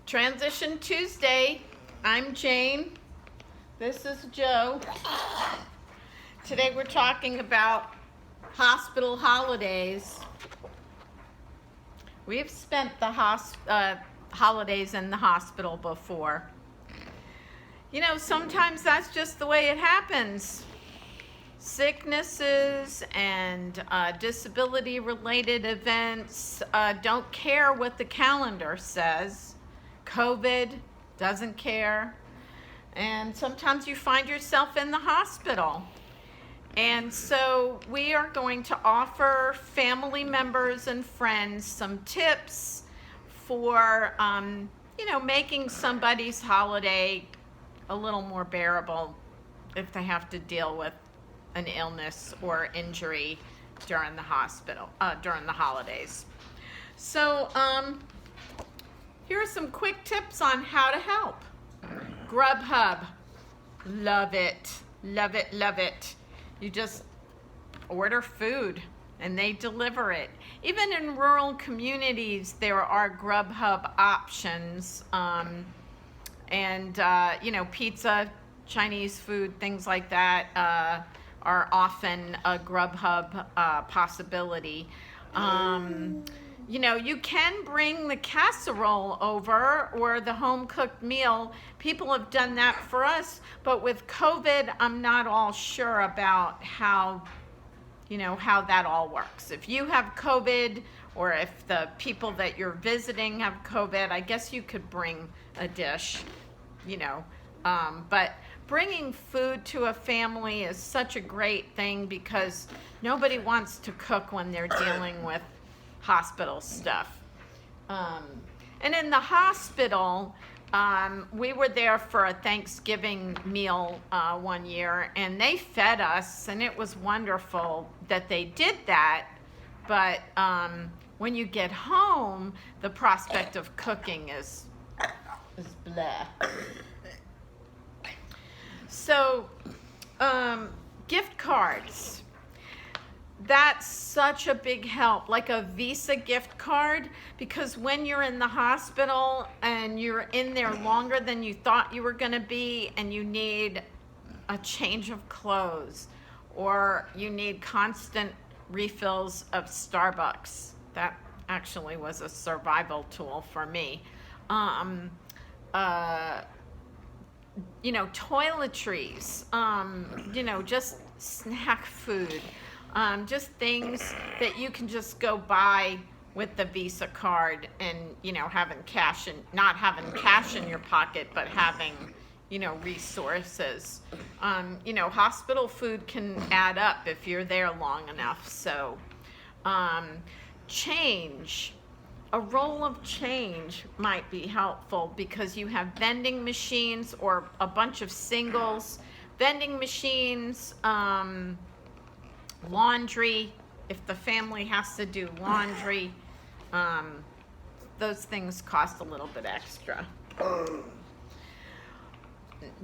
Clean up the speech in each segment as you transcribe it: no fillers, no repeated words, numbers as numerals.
Transition Tuesday. I'm Jane. This is Joe. Today we're talking about hospital holidays. We've spent the holidays in the hospital before. You know, sometimes that's just the way it happens. Sicknesses and disability-related events don't care what the calendar says. COVID doesn't care. And sometimes you find yourself in the hospital. And so we are going to offer family members and friends some tips for, making somebody's holiday a little more bearable if they have to deal with an illness or injury during the holidays. So here are some quick tips on how to help. GrubHub, love it, love it, love it. You just order food and they deliver it. Even in rural communities, there are GrubHub options, pizza, Chinese food, things like that are often a GrubHub possibility. You can bring the casserole over or the home-cooked meal. People have done that for us, but with COVID, I'm not all sure about how that all works. If you have COVID or if the people that you're visiting have COVID, I guess you could bring a dish, but bringing food to a family is such a great thing because nobody wants to cook when they're dealing with hospital stuff. And in the hospital, we were there for a Thanksgiving meal one year, and they fed us, and it was wonderful that they did that. But when you get home, the prospect of cooking is blah. So, gift cards. That's such a big help, like a Visa gift card, because when you're in the hospital and you're in there longer than you thought you were going to be and you need a change of clothes or you need constant refills of Starbucks. That actually was a survival tool for me. Toiletries, just snack food. Just things that you can just go buy with the Visa card and, not having cash in your pocket, but having, resources. Hospital food can add up if you're there long enough. So, change. A roll of change might be helpful because you have vending machines or a bunch of singles. Vending machines, laundry, if the family has to do laundry, those things cost a little bit extra.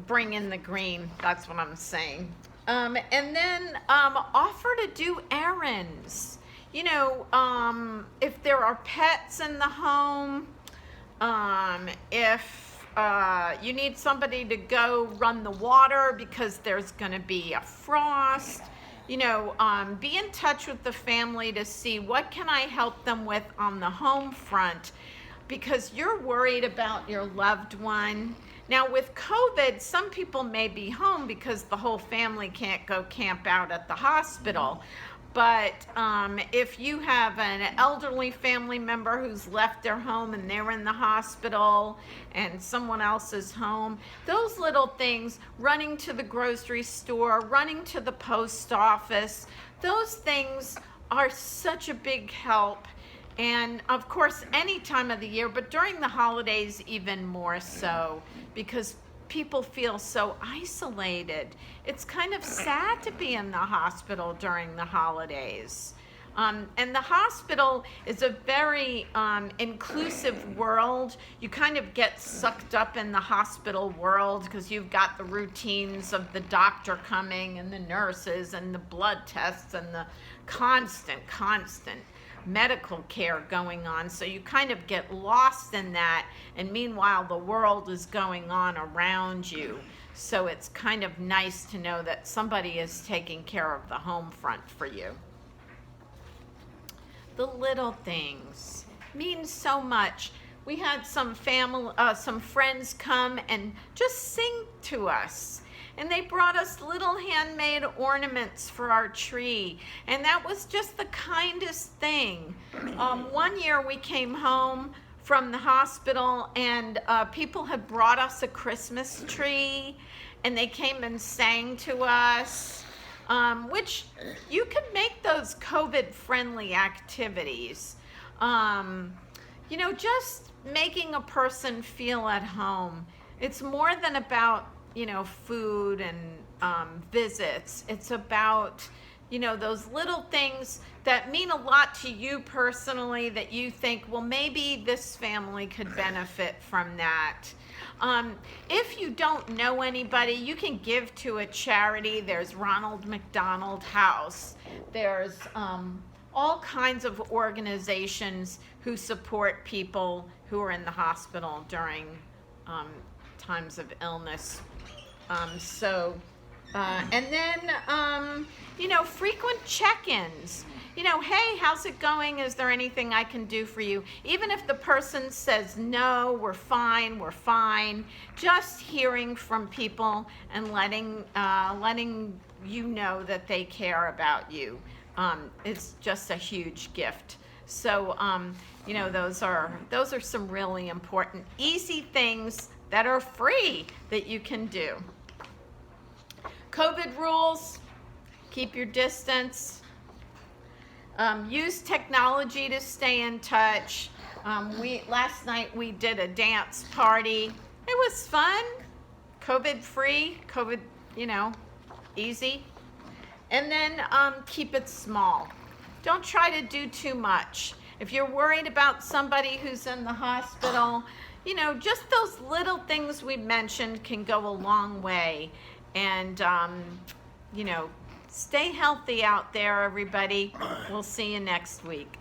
Bring in the green, that's what I'm saying. And then offer to do errands. If there are pets in the home, if you need somebody to go run the water because there's going to be a frost, be in touch with the family to see what can I help them with on the home front, because you're worried about your loved one. Now with COVID, some people may be home because the whole family can't go camp out at the hospital. But if you have an elderly family member who's left their home and they're in the hospital and someone else is home, those little things, running to the grocery store, running to the post office, those things are such a big help. And of course, any time of the year, but during the holidays even more so, because people feel so isolated. It's kind of sad to be in the hospital during the holidays. And the hospital is a very inclusive world. You kind of get sucked up in the hospital world because you've got the routines of the doctor coming and the nurses and the blood tests and the constant. medical care going on, so you kind of get lost in that, and meanwhile the world is going on around you. So it's kind of nice to know that somebody is taking care of the home front for you. The little things mean so much. We had some friends come and just sing to us. And they brought us little handmade ornaments for our tree. And that was just the kindest thing. One year we came home from the hospital, and people had brought us a Christmas tree, and they came and sang to us, which you could make those COVID-friendly activities. You know, just making a person feel at home. It's more than about, you know, food and visits. It's about, you know, those little things that mean a lot to you personally, that you think, well, maybe this family could benefit from that. If you don't know anybody, you can give to a charity. There's Ronald McDonald House. There's all kinds of organizations who support people who are in the hospital during times of illness. And then, you know, frequent check-ins. You know, hey, how's it going? Is there anything I can do for you? Even if the person says, no, we're fine, just hearing from people and letting you know that they care about you is just a huge gift. So, you know, those are some really important, easy things that are free that you can do. COVID rules: keep your distance. Use technology to stay in touch. Last night we did a dance party. It was fun, COVID-free, COVID, you know, easy. And then keep it small. Don't try to do too much. If you're worried about somebody who's in the hospital, you know, just those little things we mentioned can go a long way. And, you know, stay healthy out there, everybody. We'll see you next week.